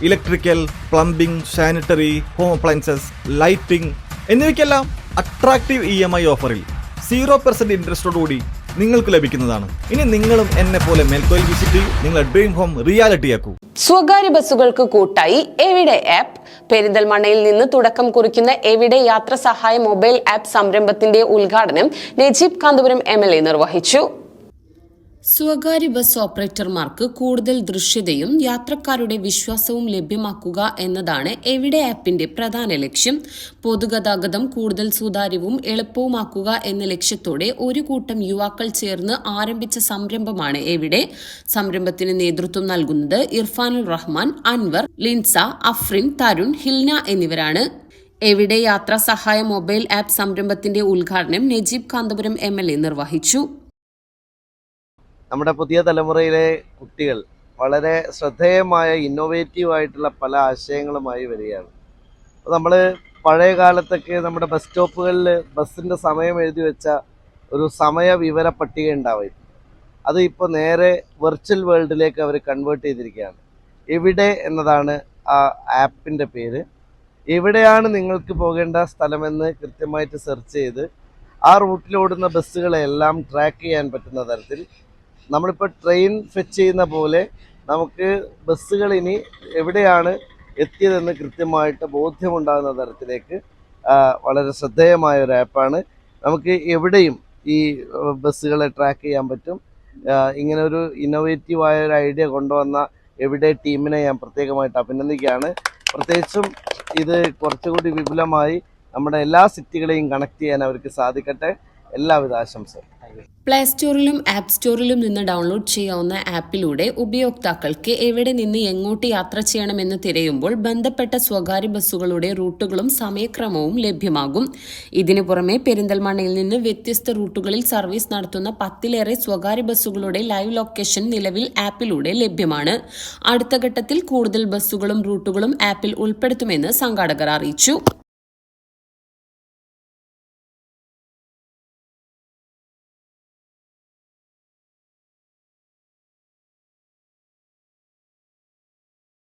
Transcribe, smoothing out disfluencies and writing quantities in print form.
Electrical, plumbing, sanitary, home appliances, lighting എന്നിവയ്ക്കെല്ലാം attractive EMI ഓഫറിൽ 0% ഇൻട്രസ്റ്റോടുകൂടി നിങ്ങൾക്ക് ലഭിക്കുന്നതാണ്. ഇനി നിങ്ങളും എന്നെ പോലെ മേൽക്കോയിൽ വിസിറ്റ് ചെയ്യൂ, നിങ്ങളുടെ ഡ്രീം ഹോം റിയാലിറ്റിയാക്കൂ. സ്വകാര്യ ബസ്സുകൾക്ക് കൂട്ടായി എവിടെ ആപ്പ്. പെരിന്തൽമണ്ണയിൽ നിന്ന് തുടക്കം കുറിക്കുന്ന എവിടെ യാത്ര സഹായ മൊബൈൽ ആപ്പ് സംരംഭത്തിന്റെ ഉദ്ഘാടനം നജീബ് കാന്തപുരം MLA നിർവഹിച്ചു. സ്വകാര്യ ബസ് ഓപ്പറേറ്റർമാർക്ക് കൂടുതൽ ദൃശ്യതയും യാത്രക്കാരുടെ വിശ്വാസവും ലഭ്യമാക്കുക എന്നതാണ് എവിടെ ആപ്പിന്റെ പ്രധാന ലക്ഷ്യം. പൊതുഗതാഗതം കൂടുതൽ സുതാര്യവും എളുപ്പവുമാക്കുക എന്ന ലക്ഷ്യത്തോടെ ഒരു കൂട്ടം യുവാക്കൾ ചേർന്ന് ആരംഭിച്ച സംരംഭമാണ് എവിടെ. സംരംഭത്തിന് നേതൃത്വം നൽകുന്നത് ഇർഫാനുൽ റഹ്മാൻ, അൻവർ, ലിൻസ, അഫ്രിൻ, തരുൺ, ഹിൽന എന്നിവരാണ്. എവിടെ യാത്രാ സഹായ മൊബൈൽ ആപ്പ് സംരംഭത്തിന്റെ ഉദ്ഘാടനം നജീബ് കാന്തപുരം MLA നിർവഹിച്ചു. നമ്മുടെ പുതിയ തലമുറയിലെ കുട്ടികൾ വളരെ ശ്രദ്ധേയമായ ഇന്നോവേറ്റീവ് ആയിട്ടുള്ള പല ആശയങ്ങളുമായി വരികയാണ്. അപ്പോൾ നമ്മൾ പഴയ കാലത്തൊക്കെ നമ്മുടെ ബസ് സ്റ്റോപ്പുകളിൽ ബസ്സിൻ്റെ സമയം എഴുതി വെച്ച ഒരു സമയ വിവര പട്ടിക ഉണ്ടാവും. അത് ഇപ്പോൾ നേരെ വെർച്വൽ വേൾഡിലേക്ക് അവർ കൺവേർട്ട് ചെയ്തിരിക്കുകയാണ്. എവിടെ എന്നതാണ് ആ ആപ്പിൻ്റെ പേര്. എവിടെയാണ് നിങ്ങൾക്ക് പോകേണ്ട സ്ഥലമെന്ന് കൃത്യമായിട്ട് സെർച്ച് ചെയ്ത് ആ റൂട്ടിലോടുന്ന ബസ്സുകളെല്ലാം ട്രാക്ക് ചെയ്യാൻ പറ്റുന്ന തരത്തിൽ നമ്മളിപ്പോൾ ട്രെയിൻ ഫെച്ച് ചെയ്യുന്ന പോലെ നമുക്ക് ബസ്സുകൾ ഇനി എവിടെയാണ് എത്തിയതെന്ന് കൃത്യമായിട്ട് ബോധ്യമുണ്ടാകുന്ന തരത്തിലേക്ക് വളരെ ശ്രദ്ധേയമായ ഒരു ആപ്പാണ്. നമുക്ക് എവിടെയും ഈ ബസ്സുകളെ ട്രാക്ക് ചെയ്യാൻ പറ്റും. ഇങ്ങനെ ഒരു ഇന്നോവേറ്റീവായ ഒരു ഐഡിയ കൊണ്ടുവന്ന എവിടെ ടീമിനെ ഞാൻ പ്രത്യേകമായിട്ട് അഭിനന്ദിക്കുകയാണ്. പ്രത്യേകിച്ചും ഇത് കുറച്ചുകൂടി വിപുലമായി നമ്മുടെ എല്ലാ സിറ്റികളെയും കണക്ട് ചെയ്യാൻ അവർക്ക് സാധിക്കട്ടെ. എല്ലാവിധ ആശംസകളും. പ്ലേ സ്റ്റോറിലും ആപ്പ് സ്റ്റോറിലും നിന്ന് ഡൗൺലോഡ് ചെയ്യാവുന്ന ആപ്പിലൂടെ ഉപയോക്താക്കൾക്ക് എവിടെ നിന്ന് എങ്ങോട്ട് യാത്ര ചെയ്യണമെന്ന് തിരയുമ്പോൾ ബന്ധപ്പെട്ട സ്വകാര്യ ബസ്സുകളുടെ റൂട്ടുകളും സമയക്രമവും ലഭ്യമാകും. ഇതിനു പുറമെ പെരിന്തൽമണ്ണയിൽ നിന്ന് വ്യത്യസ്ത റൂട്ടുകളിൽ സർവീസ് നടത്തുന്ന 10ലേറെ സ്വകാര്യ ബസ്സുകളുടെ ലൈവ് ലൊക്കേഷൻ നിലവിൽ ആപ്പിലൂടെ ലഭ്യമാണ്. അടുത്ത ഘട്ടത്തിൽ കൂടുതൽ ബസ്സുകളും റൂട്ടുകളും ആപ്പിൽ ഉൾപ്പെടുത്തുമെന്ന് സംഘാടകർ അറിയിച്ചു.